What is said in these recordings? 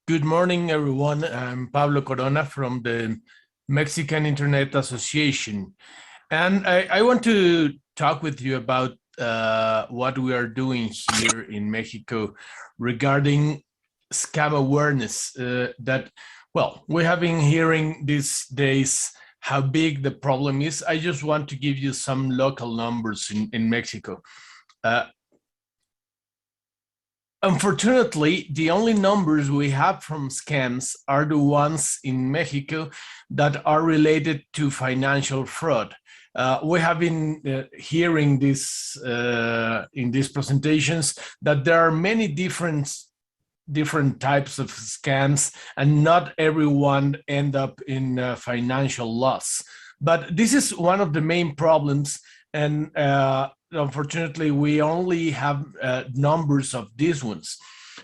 Good morning, everyone. I'm Pablo Corona from the Mexican Internet Association. And I want to talk with you about what we are doing here in Mexico regarding scam awareness that, well, we have been hearing these days how big the problem is. I just want to give you some local numbers in Mexico. Unfortunately, the only numbers we have from scams are the ones in Mexico that are related to financial fraud. We have been hearing this in these presentations that there are many different types of scams, and not everyone end up in financial loss. But this is one of the main problems, and unfortunately, we only have numbers of these ones.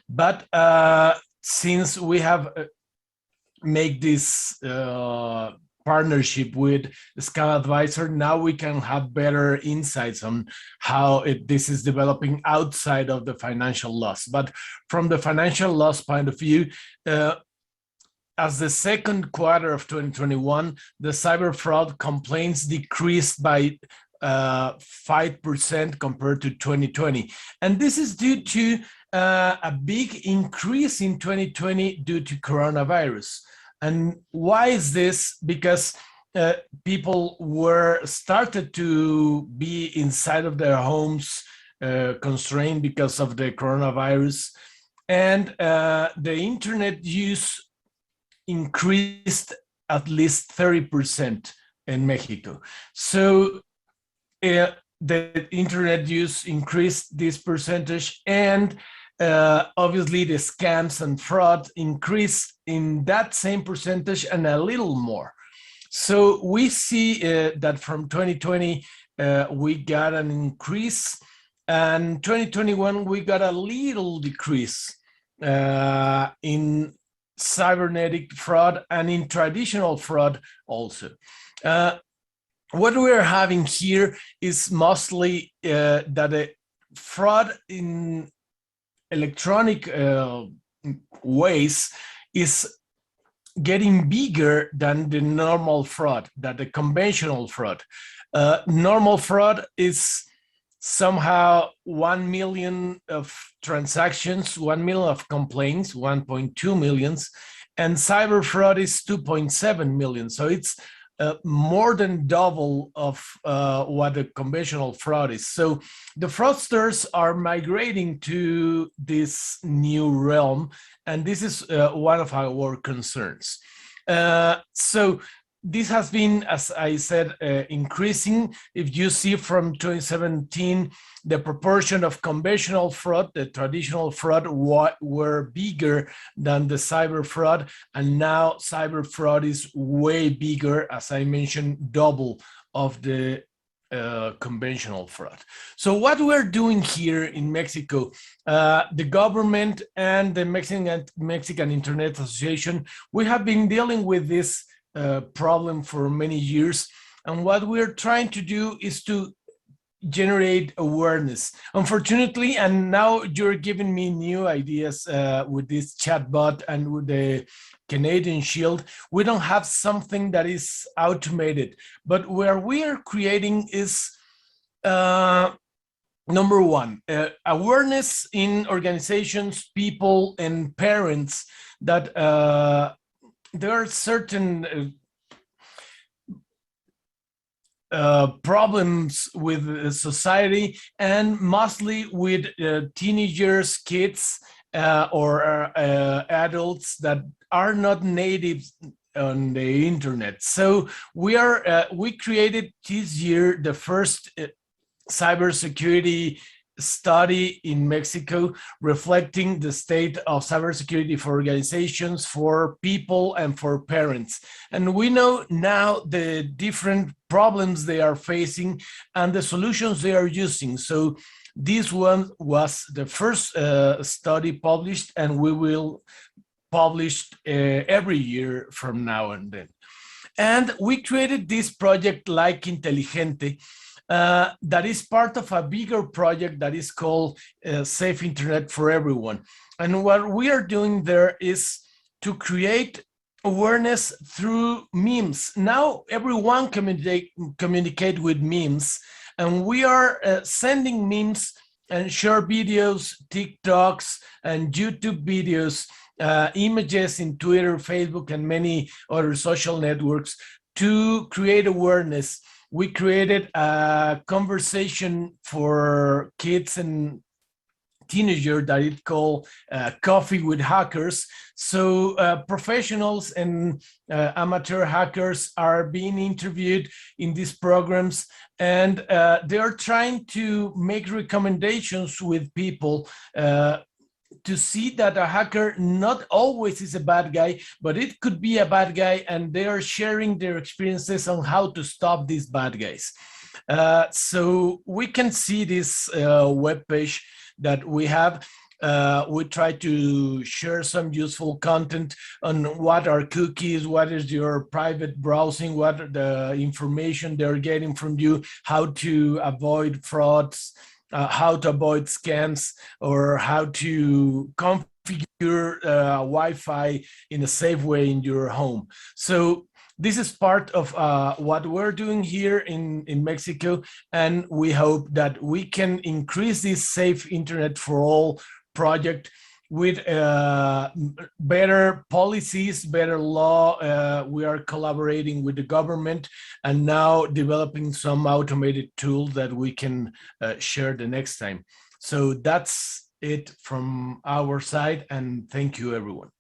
But since we have made this partnership with ScamAdviser, now we can have better insights on how this is developing outside of the financial loss. But from the financial loss point of view, as the second quarter of 2021, the cyber fraud complaints decreased by 5% compared to 2020. And this is due to a big increase in 2020 due to coronavirus. And why is this? Because people started to be inside of their homes, constrained because of the coronavirus. And the internet use increased at least 30% in Mexico. So the internet use increased this percentage, and obviously the scams and fraud increased in that same percentage and a little more. So we see that from 2020 we got an increase, and 2021 we got a little decrease in cybernetic fraud and in traditional fraud also. What we're having here is mostly that a fraud in electronic ways is getting bigger than the normal fraud, than the conventional fraud. Normal fraud is somehow 1 million of transactions, 1 million of complaints, 1.2 millions, and cyber fraud is 2.7 million. So it's more than double of what the conventional fraud is. So the fraudsters are migrating to this new realm, and this is one of our concerns. So this has been, as I said, increasing. If you see from 2017, the proportion of conventional fraud, the traditional fraud, were bigger than the cyber fraud, and now cyber fraud is way bigger, as I mentioned, double of the conventional fraud. So what we're doing here in Mexico, the government and the Mexican Internet Association, we have been dealing with this problem for many years, and what we're trying to do is to generate awareness. Unfortunately, and now you're giving me new ideas with this chatbot and with the Canadian Shield, we don't have something that is automated, but where we are creating is number one, awareness in organizations, people, and parents that there are certain problems with society, and mostly with teenagers, kids, or adults that are not native on the internet. So we created this year the first cybersecurity study in Mexico, reflecting the state of cybersecurity for organizations, for people, and for parents. And we know now the different problems they are facing and the solutions they are using. So this one was the first study published, and we will publish every year from now and then. And we created this project like Inteligente, that is part of a bigger project that is called Safe Internet for Everyone. And what we are doing there is to create awareness through memes. Now everyone communicate with memes, and we are sending memes and share videos, TikToks, and YouTube videos, images in Twitter, Facebook, and many other social networks to create awareness. We created a conversation for kids and teenagers that it called Coffee with Hackers. So professionals and amateur hackers are being interviewed in these programs, and they are trying to make recommendations with people to see that a hacker not always is a bad guy, but it could be a bad guy, and they are sharing their experiences on how to stop these bad guys. So we can see this web page that we have. We try to share some useful content on what are cookies, what is your private browsing, what are the information they're getting from you, how to avoid frauds, how to avoid scams, or how to configure Wi-Fi in a safe way in your home. So this is part of what we're doing here in Mexico, and we hope that we can increase this Safe Internet for All project with better policies, better law. We are collaborating with the government and now developing some automated tool that we can share the next time. So that's it from our side, and thank you, everyone.